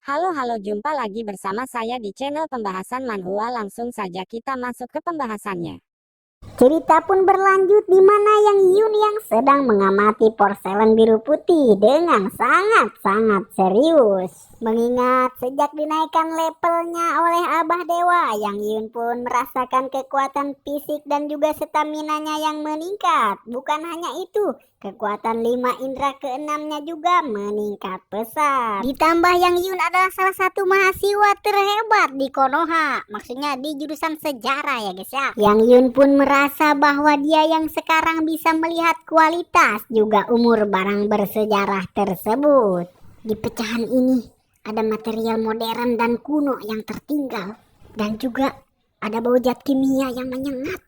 Halo, jumpa lagi bersama saya di channel pembahasan manhwa. Langsung saja kita masuk ke pembahasannya. Cerita pun berlanjut di mana Yang Yun yang sedang mengamati porselen biru putih dengan sangat-sangat serius. Mengingat sejak dinaikkan levelnya oleh Abah Dewa, Yang Yun pun merasakan kekuatan fisik dan juga staminanya yang meningkat. Bukan hanya itu, kekuatan 5 indera keenamnya juga meningkat pesat. Ditambah Yang Yun adalah salah satu mahasiswa terhebat di Konoha. Maksudnya di jurusan sejarah ya guys ya. Yang Yun pun merasa bahwa dia yang sekarang bisa melihat kualitas juga umur barang bersejarah tersebut. Di pecahan ini ada material modern dan kuno yang tertinggal. Dan juga ada bau zat kimia yang menyengat.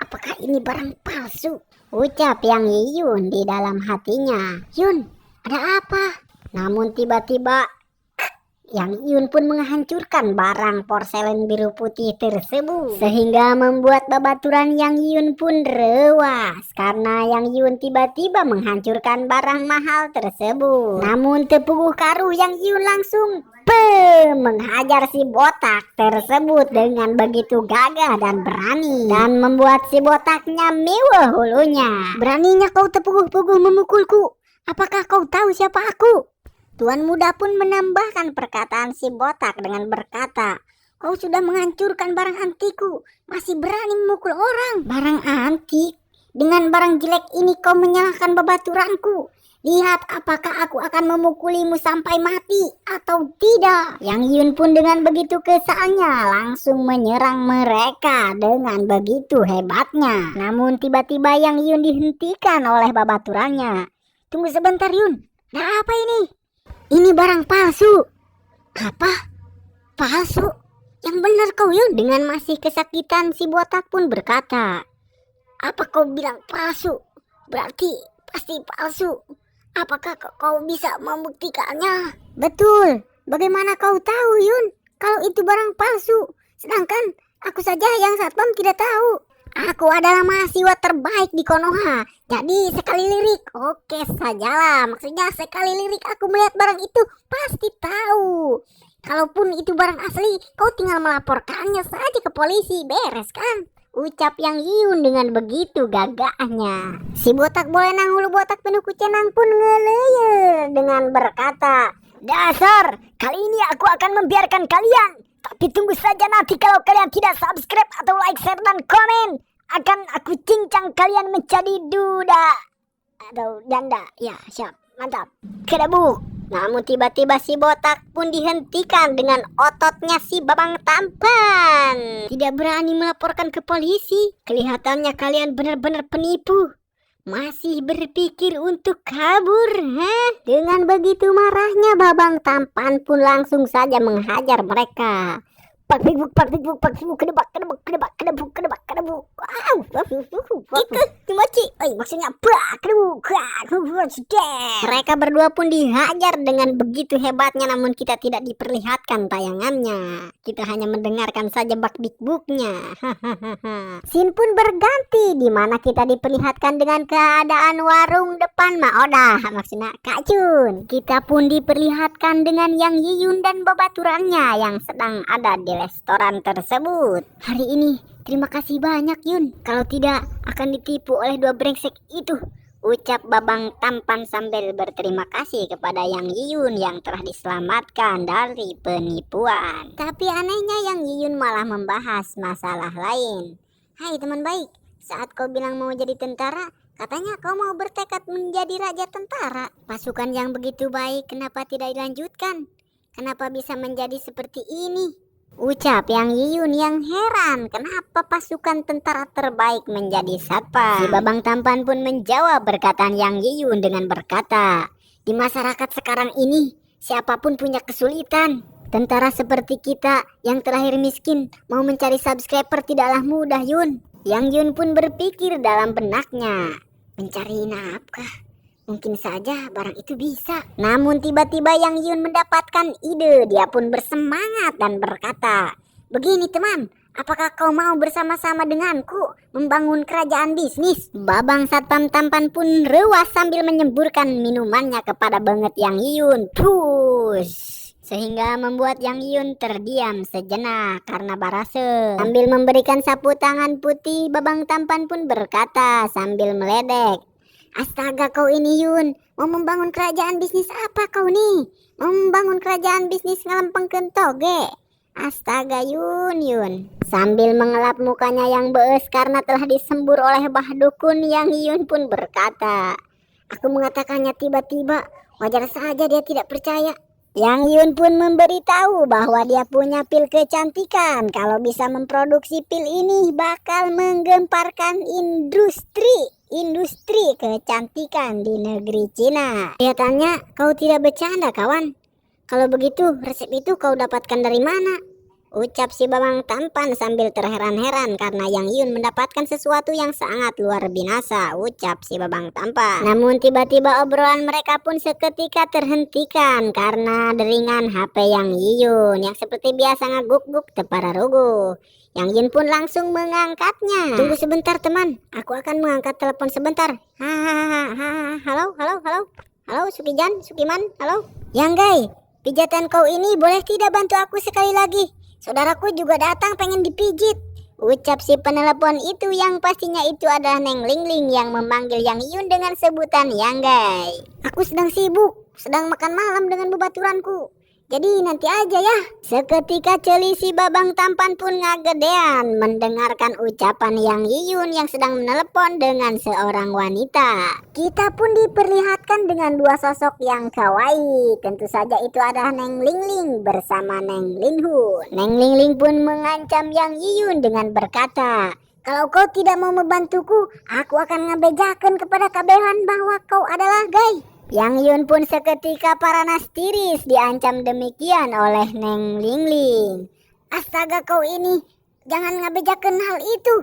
Apakah ini barang palsu? Ucap Yang Yun di dalam hatinya. Yun, ada apa? Namun tiba-tiba Yang Yun pun menghancurkan barang porselen biru putih tersebut, sehingga membuat babaturan Yang Yun pun rewas karena Yang Yun tiba-tiba menghancurkan barang mahal tersebut. Namun tepuguh karu Yang Yun langsung menghajar si botak tersebut dengan begitu gagah dan berani, dan membuat si botaknya mewah hulunya. Beraninya kau tepuguh-tepuguh memukulku? Apakah kau tahu siapa aku? Tuan muda pun menambahkan perkataan si botak dengan berkata, kau sudah menghancurkan barang antikku, masih berani memukul orang. Barang antik? Dengan barang jelek ini kau menyalahkan babaturanku. Lihat apakah aku akan memukulimu sampai mati atau tidak. Yang Yun pun dengan begitu kesalnya langsung menyerang mereka dengan begitu hebatnya. Namun tiba-tiba Yang Yun dihentikan oleh babaturannya. Tunggu sebentar Yun, ada apa ini? Ini barang palsu. Apa? Palsu? Yang benar kau Yun. Dengan masih kesakitan si botak pun berkata, apa kau bilang palsu? Berarti pasti palsu. Apakah kau bisa membuktikannya? Betul. Bagaimana kau tahu Yun kalau itu barang palsu? Sedangkan aku saja yang satpam tidak tahu. Aku adalah mahasiswa terbaik di Konoha. Jadi sekali lirik, oke sajalah. Maksudnya sekali lirik aku melihat barang itu pasti tahu. Kalaupun itu barang asli, kau tinggal melaporkannya saja ke polisi, beres kan? Ucap Yang Yun dengan begitu gagahnya. Si botak boleh nang hulu botak penuh kucenang pun ngeleyel dengan berkata, dasar, kali ini aku akan membiarkan kalian. Tapi tunggu saja nanti kalau kalian tidak subscribe atau like, share, dan komen. Akan aku cincang kalian menjadi duda. Atau janda. Ya, siap. Mantap. Kedabuk. Namun tiba-tiba si botak pun dihentikan dengan ototnya si babang tampan. Tidak berani melaporkan ke polisi. Kelihatannya kalian benar-benar penipu. Masih berpikir untuk kabur, Dengan begitu marahnya babang tampan pun langsung saja menghajar mereka. Kedebuk, itu mochi. Maksudnya mereka berdua pun dihajar dengan begitu hebatnya, namun kita tidak diperlihatkan tayangannya. Kita hanya mendengarkan saja bak-bik-buknya. Scene pun berganti di mana kita diperlihatkan dengan keadaan warung depan Maoda, maksudnya Kak Jun. Kita pun diperlihatkan dengan Yang Yun dan babaturannya yang sedang ada di restoran tersebut. Hari ini terima kasih banyak Yun, kalau tidak akan ditipu oleh dua brengsek itu. Ucap babang tampan sambil berterima kasih kepada Yang Yun yang telah diselamatkan dari penipuan. Tapi anehnya Yang Yun malah membahas masalah lain. Hai teman baik, saat kau bilang mau jadi tentara, katanya kau mau bertekad menjadi raja tentara. Pasukan yang begitu baik kenapa tidak dilanjutkan? Kenapa bisa menjadi seperti ini? Ucap Yang Yun yang heran kenapa pasukan tentara terbaik menjadi satpam. Si babang tampan pun menjawab perkataan Yang Yun dengan berkata, di masyarakat sekarang ini siapapun punya kesulitan. Tentara seperti kita yang terlahir miskin mau mencari subscriber tidaklah mudah Yun. Yang Yun pun berpikir dalam benaknya, mencari nafkah. Mungkin saja barang itu bisa. Namun tiba-tiba Yang Yun mendapatkan ide. Dia pun bersemangat dan berkata, begini teman, apakah kau mau bersama-sama denganku membangun kerajaan bisnis? Babang satpam tampan pun rewas sambil menyemburkan minumannya kepada banget Yang Yun. Push. sehingga membuat Yang Yun terdiam sejenak karena barase. Sambil memberikan sapu tangan putih, Babang Tampan pun berkata sambil meledek, "Astaga kau ini Yun, mau membangun kerajaan bisnis apa kau nih? Mau membangun kerajaan bisnis ngelempengkeun toge? Astaga Yun. Sambil mengelap mukanya yang bees karena telah disembur oleh bah dukun, Yang Yun pun berkata, "Aku mengatakannya tiba-tiba, wajar saja dia tidak percaya." Yang Yun pun memberitahu bahwa dia punya pil kecantikan. Kalau bisa memproduksi pil ini bakal menggemparkan industri kecantikan di negeri Cina. Kelihatannya kau tidak bercanda kawan. Kalau begitu resep itu kau dapatkan dari mana? Ucap si Babang Tampan sambil terheran-heran karena Yang Yun mendapatkan sesuatu yang sangat luar biasa, ucap si Babang Tampan. Namun tiba-tiba obrolan mereka pun seketika terhentikan karena deringan HP Yang Yun yang seperti biasa ngaguk-guk tepararugu. Yang Yun pun langsung mengangkatnya. "Tunggu sebentar teman, aku akan mengangkat telepon sebentar. Halo Sukiman, halo. Yang Gai, pijatan kau ini boleh tidak bantu aku sekali lagi? Saudaraku juga datang pengen dipijit," ucap si penelepon itu yang pastinya itu adalah Neng Lingling yang memanggil Yang Yun dengan sebutan Yang Gai. "Aku sedang sibuk, sedang makan malam dengan bebaturanku. Jadi nanti aja ya." Seketika celi si Babang Tampan pun ngagedean mendengarkan ucapan Yang Yun yang sedang menelepon dengan seorang wanita. Kita pun diperlihatkan dengan dua sosok yang kawaii. Tentu saja itu adalah Neng Lingling bersama Neng Linhun. Neng Lingling pun mengancam Yang Yun dengan berkata, "Kalau kau tidak mau membantuku, aku akan ngabejakan kepada kabehan bahwa kau adalah Gai." Yang Yun pun seketika paranas tiris diancam demikian oleh Neng Lingling. "Astaga kau ini, jangan ngabejakan hal itu.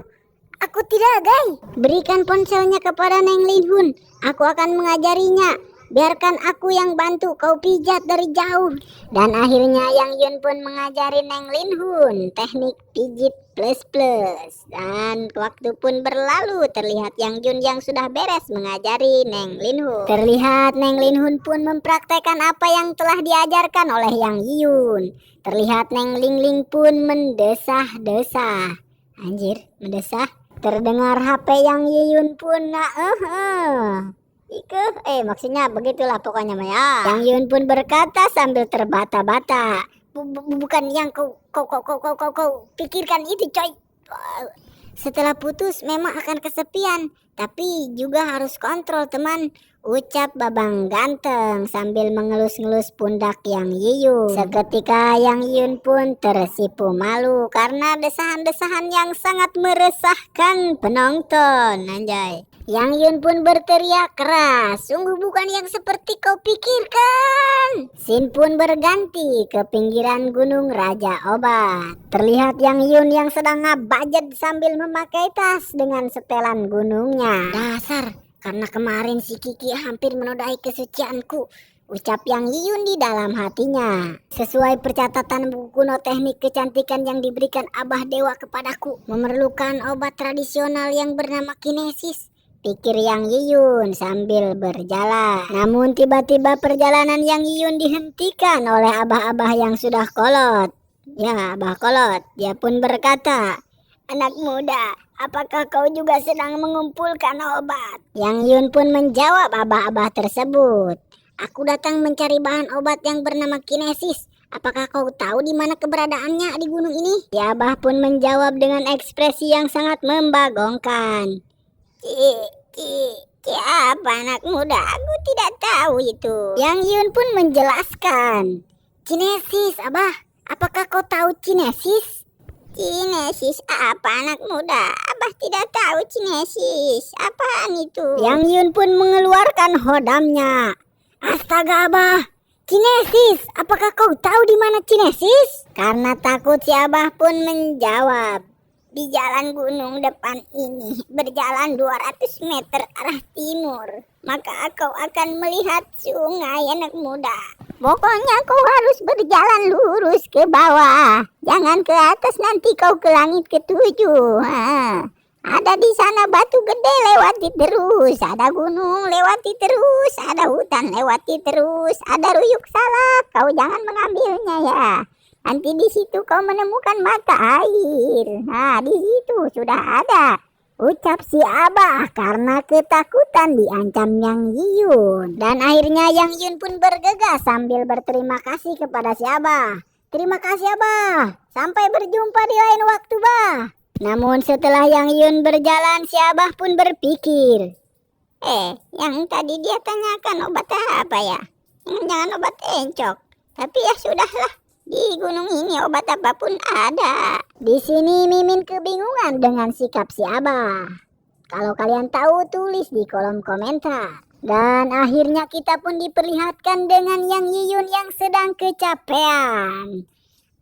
Aku tidak Gai." "Berikan ponselnya kepada Neng Linhun, aku akan mengajarinya. Biarkan aku yang bantu kau pijat dari jauh." Dan akhirnya Yang Yun pun mengajari Neng Linhun teknik pijit plus. Dan waktu pun berlalu, terlihat Yang Yun yang sudah beres mengajari Neng Linhun. Terlihat Neng Linhun pun mempraktekkan apa yang telah diajarkan oleh Yang Yun. Terlihat Neng Lingling pun mendesah-desah. Anjir, mendesah. Terdengar HP Yang Yun pun maksudnya begitulah pokoknya Maya. Yang Yun pun berkata sambil terbata-bata, Bukan yang kau pikirkan itu coy. Setelah putus memang akan kesepian, tapi juga harus kontrol teman," ucap Babang Ganteng sambil mengelus-ngelus pundak Yang Yun. Seketika Yang Yun pun tersipu malu karena desahan-desahan yang sangat meresahkan penonton. Anjay. Yang Yun pun berteriak keras, "Sungguh bukan yang seperti kau pikirkan." Scene pun berganti ke pinggiran Gunung Raja Obat. Terlihat Yang Yun yang sedang ngabajet sambil memakai tas dengan setelan gunungnya. "Dasar, karena kemarin si Kiki hampir menodai kesucianku," ucap Yang Yun di dalam hatinya. "Sesuai percatatan buku kuno, teknik kecantikan yang diberikan Abah Dewa kepadaku memerlukan obat tradisional yang bernama kinesis," pikir Yang Yun sambil berjalan. Namun tiba-tiba perjalanan Yang Yun dihentikan oleh abah-abah yang sudah kolot. Ya, Abah Kolot. Dia pun berkata, "Anak muda, apakah kau juga sedang mengumpulkan obat?" Yang Yun pun menjawab abah-abah tersebut, "Aku datang mencari bahan obat yang bernama kinesis. Apakah kau tahu di mana keberadaannya di gunung ini?" Si abah pun menjawab dengan ekspresi yang sangat membagongkan, Apa anak muda, aku tidak tahu itu." Yang Yun pun menjelaskan, "Kinesis, Abah. Apakah kau tahu kinesis?" "Kinesis apa anak muda? Abah tidak tahu kinesis. Apaan itu?" Yang Yun pun mengeluarkan hodamnya. "Astaga Abah, kinesis. Apakah kau tahu di mana kinesis?" Karena takut si Abah pun menjawab, "Di jalan gunung depan ini, berjalan 200 meter arah timur, maka kau akan melihat sungai anak muda. Pokoknya kau harus berjalan lurus ke bawah, jangan ke atas, nanti kau ke langit ketujuh. Ada di sana batu gede lewati terus, ada gunung lewati terus, ada hutan lewati terus, ada ruyuk salak. Kau jangan mengambilnya ya. Nanti di situ kau menemukan mata air. Nah, di situ sudah ada. Ucap si Abah karena ketakutan diancam Yang Yun. Dan akhirnya Yang Yun pun bergegas sambil berterima kasih kepada si Abah. Terima kasih Abah. Sampai berjumpa di lain waktu, Bah. Namun setelah Yang Yun berjalan, si Abah pun berpikir. Yang tadi dia tanyakan obat apa ya? Jangan obat encok. Tapi ya sudahlah. Di gunung ini obat apapun ada. Di sini Mimin kebingungan dengan sikap si Abah. Kalau kalian tahu tulis di kolom komentar. Dan akhirnya kita pun diperlihatkan dengan Yang Yiyun yang sedang kecapean.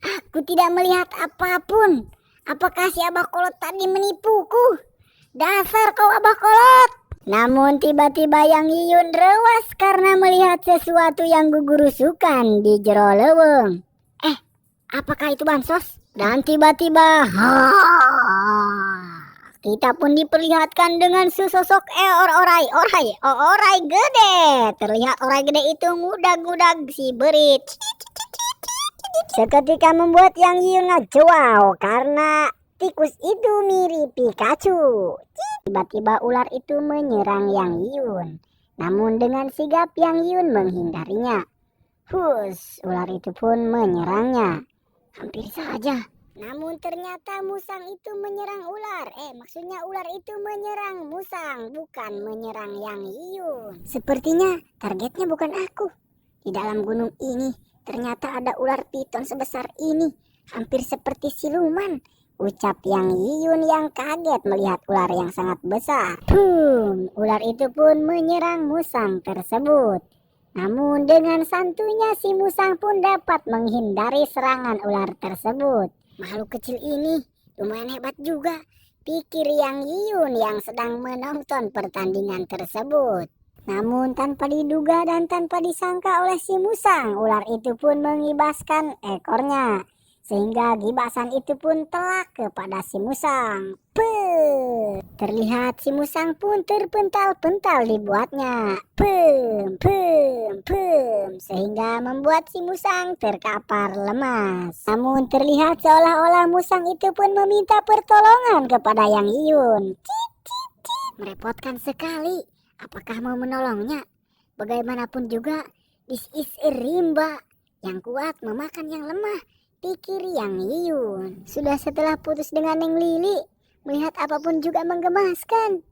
Aku tidak melihat apapun. Apakah si Abah Kolot tadi menipuku? Dasar kau Abah Kolot. Namun tiba-tiba Yang Yiyun rewas karena melihat sesuatu yang gugurusukan di jero leuweung. Apakah itu bansos? Dan tiba-tiba kita pun diperlihatkan dengan sesosok orai gede. Terlihat orai gede itu ngudag-ngudag si berit. Seketika membuat Yang Yiyun ngejauh karena tikus itu mirip Pikachu. Tiba-tiba ular itu menyerang Yang Yiyun. Namun dengan sigap Yang Yiyun menghindarinya. Ular itu pun menyerangnya. Hampir saja. Namun ternyata musang itu menyerang ular. Maksudnya ular itu menyerang musang, bukan menyerang Yang Yiyun. Sepertinya targetnya bukan aku. Di dalam gunung ini ternyata ada ular piton sebesar ini. Hampir seperti siluman. Ucap Yang Yiyun yang kaget melihat ular yang sangat besar. Ular itu pun menyerang musang tersebut. Namun dengan santunya si musang pun dapat menghindari serangan ular tersebut. Makhluk kecil ini lumayan hebat juga, pikir Yang Yiyun yang sedang menonton pertandingan tersebut. Namun tanpa diduga dan tanpa disangka oleh si musang, ular itu pun mengibaskan ekornya. Sehingga gibasan itu pun telak kepada si musang. Terlihat si musang pun terpental-pental dibuatnya. Sehingga membuat si musang terkapar lemas. Namun terlihat seolah-olah musang itu pun meminta pertolongan kepada Yang Yiyun. Merepotkan sekali. Apakah mau menolongnya? Bagaimanapun juga, this is a rimba. Yang kuat memakan yang lemah, pikir Yang Yiyun. Sudah setelah putus dengan Neng Lili, melihat apapun juga menggemaskan.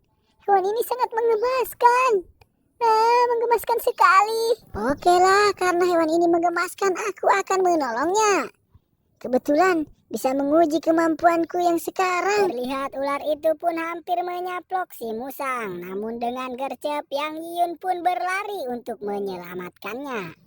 Hewan ini sangat menggemaskan. Menggemaskan sekali. Oke lah, karena hewan ini menggemaskan, aku akan menolongnya. Kebetulan bisa menguji kemampuanku yang sekarang. Terlihat ular itu pun hampir menyaplok si musang. Namun dengan gercep Yang Yiyun pun berlari untuk menyelamatkannya.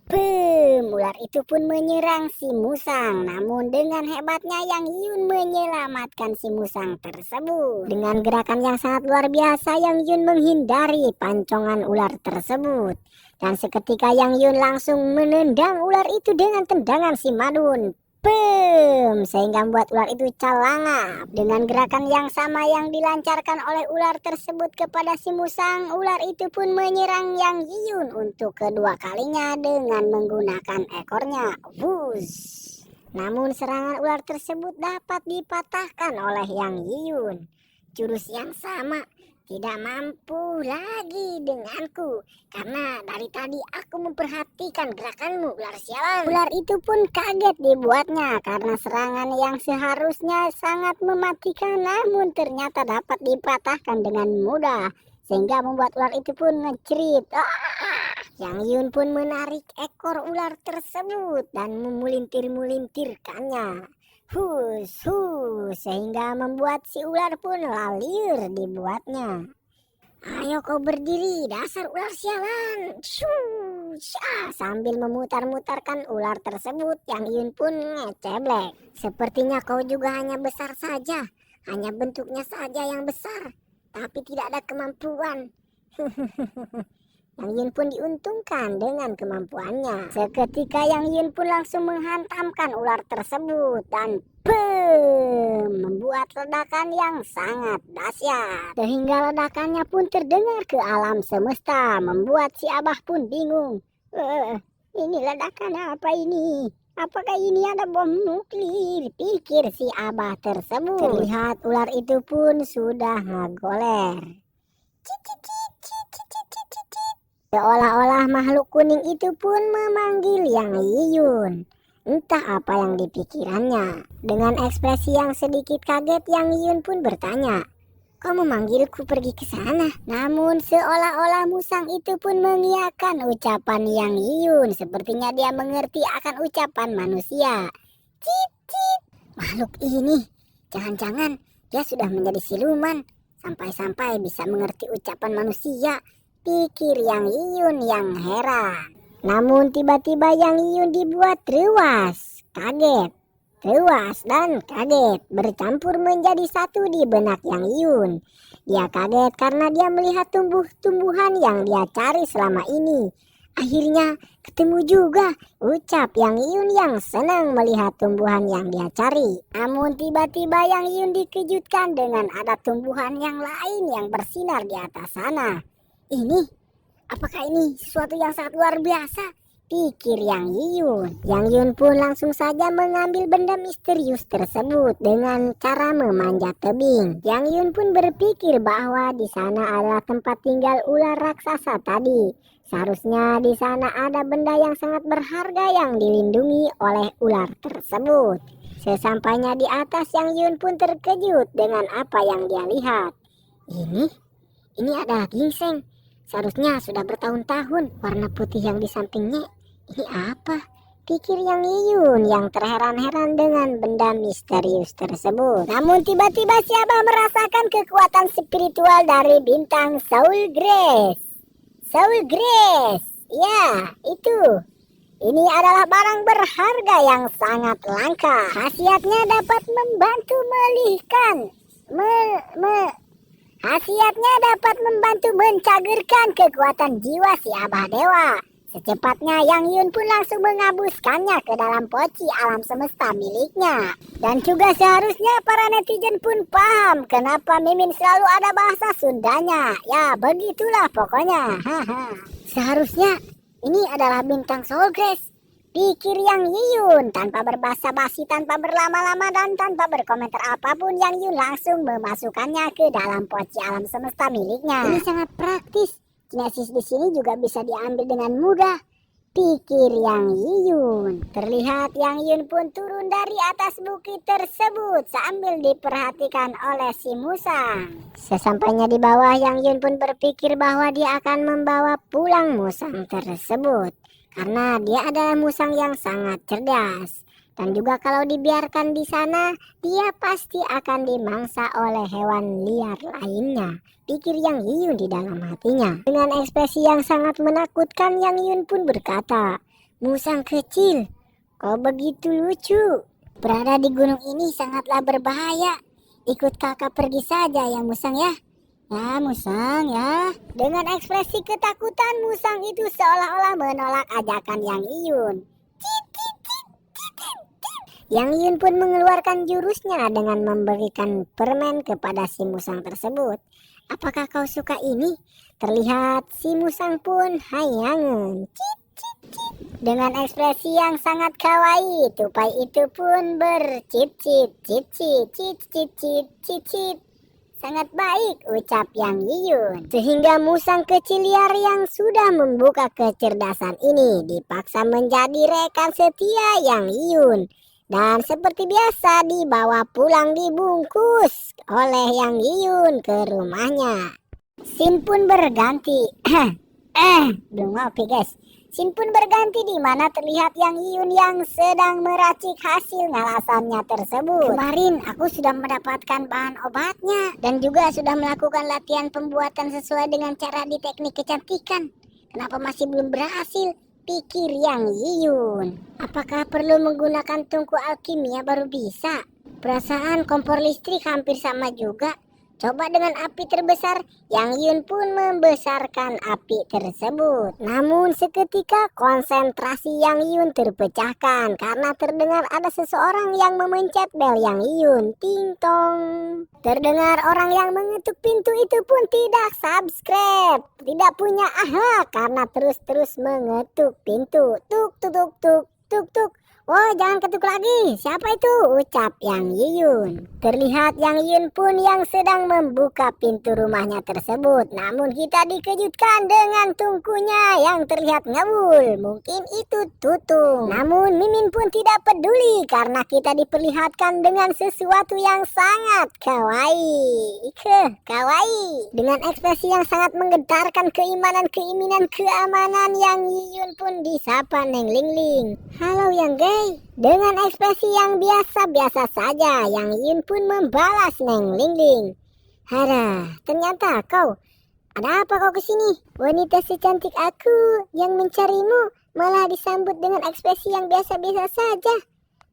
Ular itu pun menyerang si musang. Namun dengan hebatnya Yang Yiyun menyelamatkan si musang tersebut. Dengan gerakan yang sangat luar biasa, Yang Yiyun menghindari pancongan ular tersebut. Dan seketika Yang Yiyun langsung menendang ular itu dengan tendangan si madun. Sehingga membuat ular itu calangap. Dengan gerakan yang sama yang dilancarkan oleh ular tersebut kepada si musang, ular itu pun menyerang Yang Yiyun untuk kedua kalinya dengan menggunakan ekornya. Namun serangan ular tersebut dapat dipatahkan oleh Yang Yiyun. Jurus yang sama tidak mampu lagi denganku, karena dari tadi aku memperhatikan gerakanmu, ular sialan. Ular itu pun kaget dibuatnya karena serangan yang seharusnya sangat mematikan namun ternyata dapat dipatahkan dengan mudah, sehingga membuat ular itu pun ngecerit. Yang Yiyun pun menarik ekor ular tersebut dan memulintir-mulintirkannya. Sehingga membuat si ular pun lalir dibuatnya. Ayo kau berdiri, dasar ular sialan. Sambil memutar-mutarkan ular tersebut, Yang Yiyun pun ngeceblek. Sepertinya kau juga hanya besar saja, hanya bentuknya saja yang besar, tapi tidak ada kemampuan. Yang Yun pun diuntungkan dengan kemampuannya. Seketika Yang Yun pun langsung menghantamkan ular tersebut dan membuat ledakan yang sangat dahsyat. Sehingga ledakannya pun terdengar ke alam semesta, membuat si Abah pun bingung. Ini ledakan apa ini? Apakah ini ada bom nuklir? Pikir si Abah tersebut. Terlihat ular itu pun sudah ngegoler. Seolah-olah makhluk kuning itu pun memanggil Yang Yiyun. Entah apa yang dipikirannya. Dengan ekspresi yang sedikit kaget, Yang Yiyun pun bertanya, "Kau memanggilku pergi ke sana?" Namun seolah-olah musang itu pun mengiyakan ucapan Yang Yiyun. Sepertinya dia mengerti akan ucapan manusia. Cip cip. Makhluk ini, jangan-jangan dia sudah menjadi siluman. Sampai-sampai bisa mengerti ucapan manusia. Pikir Yang Yiyun yang heran. Namun tiba-tiba Yang Yiyun dibuat tewas, kaget. Tewas dan kaget bercampur menjadi satu di benak Yang Yiyun. Dia kaget karena dia melihat tumbuh-tumbuhan yang dia cari selama ini. Akhirnya ketemu juga, ucap Yang Yiyun yang senang melihat tumbuhan yang dia cari. Namun tiba-tiba Yang Yiyun dikejutkan dengan ada tumbuhan yang lain yang bersinar di atas sana. Apakah ini sesuatu yang sangat luar biasa? Pikir Yang Yiyun. Yang Yiyun pun langsung saja mengambil benda misterius tersebut dengan cara memanjat tebing. Yang Yiyun pun berpikir bahwa di sana adalah tempat tinggal ular raksasa tadi. Seharusnya di sana ada benda yang sangat berharga yang dilindungi oleh ular tersebut. Sesampainya di atas, Yang Yiyun pun terkejut dengan apa yang dia lihat. Ini adalah ginseng. Seharusnya sudah bertahun-tahun. Warna putih yang di sampingnya, ini apa? Pikir Yang Yiyun yang terheran-heran dengan benda misterius tersebut. Namun tiba-tiba si Abah merasakan kekuatan spiritual dari bintang Soul Grace. Soul Grace, ya itu. Ini adalah barang berharga yang sangat langka. Khasiatnya dapat membantu melihkan. Khasiatnya dapat membantu mencagerkan kekuatan jiwa si Abah Dewa. Secepatnya Yang Yiyun pun langsung menghabiskannya ke dalam poci alam semesta miliknya. Dan juga seharusnya para netizen pun paham kenapa Mimin selalu ada bahasa Sundanya. Ya begitulah pokoknya. Seharusnya ini adalah bintang Soul Grace. Pikir Yang Yiyun tanpa berbasa-basi, tanpa berlama-lama dan tanpa berkomentar apapun. Yang Yiyun langsung memasukkannya ke dalam poci alam semesta miliknya. Ini sangat praktis. Kinesis di sini juga bisa diambil dengan mudah. Pikir Yang Yiyun. Terlihat Yang Yiyun pun turun dari atas bukit tersebut sambil diperhatikan oleh si musang. Sesampainya di bawah, Yang Yiyun pun berpikir bahwa dia akan membawa pulang musang tersebut. Karena dia adalah musang yang sangat cerdas. Dan juga kalau dibiarkan di sana, dia pasti akan dimangsa oleh hewan liar lainnya. Pikir Yang Yiyun di dalam hatinya. Dengan ekspresi yang sangat menakutkan, Yang Yiyun pun berkata, "Musang kecil, kau begitu lucu. Berada di gunung ini sangatlah berbahaya. Ikut kakak pergi saja ya musang ya." "Ya musang ya." Dengan ekspresi ketakutan, musang itu seolah-olah menolak ajakan Yang Yiyun. Yang Yiyun pun mengeluarkan jurusnya dengan memberikan permen kepada si musang tersebut. "Apakah kau suka ini?" Terlihat si musang pun hayangan. Dengan ekspresi yang sangat kawaii, tupai itu pun bercip-cip, cip-cip, cip-cip, cip-cip. "Sangat baik," ucap Yang Yiyun. Sehingga musang kecil liar yang sudah membuka kecerdasan ini dipaksa menjadi rekan setia Yang Yiyun. Dan seperti biasa dibawa pulang dibungkus oleh Yang Yiyun ke rumahnya. Scene pun berganti. Belum ngopi guys. Scene pun berganti di mana terlihat Yang Yiyun yang sedang meracik hasil ngalasannya tersebut. "Kemarin aku sudah mendapatkan bahan obatnya dan juga sudah melakukan latihan pembuatan sesuai dengan cara di teknik kecantikan. Kenapa masih belum berhasil?" Pikir Yang Yiyun. "Apakah perlu menggunakan tungku alkimia baru bisa? Perasaan kompor listrik hampir sama juga. Coba dengan api terbesar, Yang Yun pun membesarkan api tersebut. Namun seketika konsentrasi Yang Yun terpecahkan karena terdengar ada seseorang yang memencet bel Yang Yun. Ting tong. Terdengar orang yang mengetuk pintu itu pun tidak subscribe, tidak punya akhlak karena terus-terus mengetuk pintu. Tuk tuk tuk tuk tuk tuk. "Oh, jangan ketuk lagi. Siapa itu?" ucap Yang Yun. Terlihat Yang Yun pun yang sedang membuka pintu rumahnya tersebut. Namun kita dikejutkan dengan tungkunya yang terlihat ngawul. Mungkin itu tutung. Namun Mimin pun tidak peduli karena kita diperlihatkan dengan sesuatu yang sangat kawaii. Kawaii. Dengan ekspresi yang sangat menggetarkan keamanan, Yang Yun pun disapa Neng Ling Ling. "Halo Yang Gay." Dengan ekspresi yang biasa-biasa saja, Yang Yun pun membalas Neng Ling Ling. "Hara, ternyata kau. Ada apa kau kesini? Wanita secantik aku yang mencarimu malah disambut dengan ekspresi yang biasa-biasa saja.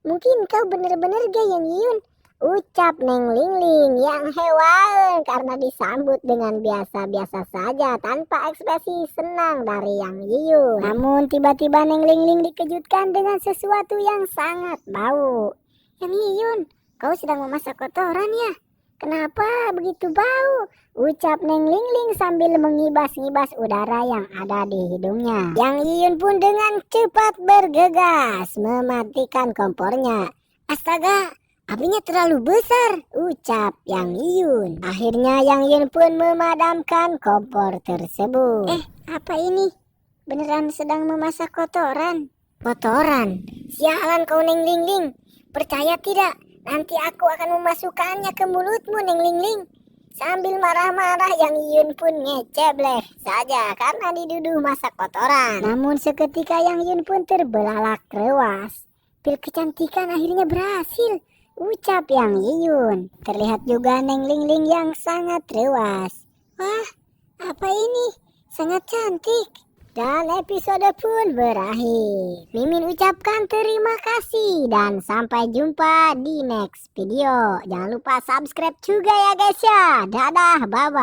Mungkin kau benar-benar gay Yang Yun," ucap Neng Ling Ling yang hewan karena disambut dengan biasa-biasa saja tanpa ekspresi senang dari Yang Yun. Namun tiba-tiba Neng Ling Ling dikejutkan dengan sesuatu yang sangat bau. "Yang Yun, kau sedang memasak kotoran ya? Kenapa begitu bau?" ucap Neng Ling Ling sambil mengibas-ngibas udara yang ada di hidungnya. Yang Yun pun dengan cepat bergegas mematikan kompornya. "Astaga, apinya terlalu besar," ucap Yang Yun. Akhirnya Yang Yun pun memadamkan kompor tersebut. Apa ini? Beneran sedang memasak kotoran? Kotoran? Sialan kau Neng Ling Ling. Percaya tidak? Nanti aku akan memasukkannya ke mulutmu Neng Ling Ling. Sambil marah-marah Yang Yun pun ngecebleh saja karena diduduh masak kotoran. Namun seketika Yang Yun pun terbelalak tewas. Pil kecantikan akhirnya berhasil, ucap Yang Yun. Terlihat juga Neng Ling Ling yang sangat tewas. Wah, apa ini? Sangat cantik. Dan episode pun berakhir. Mimin ucapkan terima kasih dan sampai jumpa di next video. Jangan lupa subscribe juga ya guys ya. Dadah, bye-bye.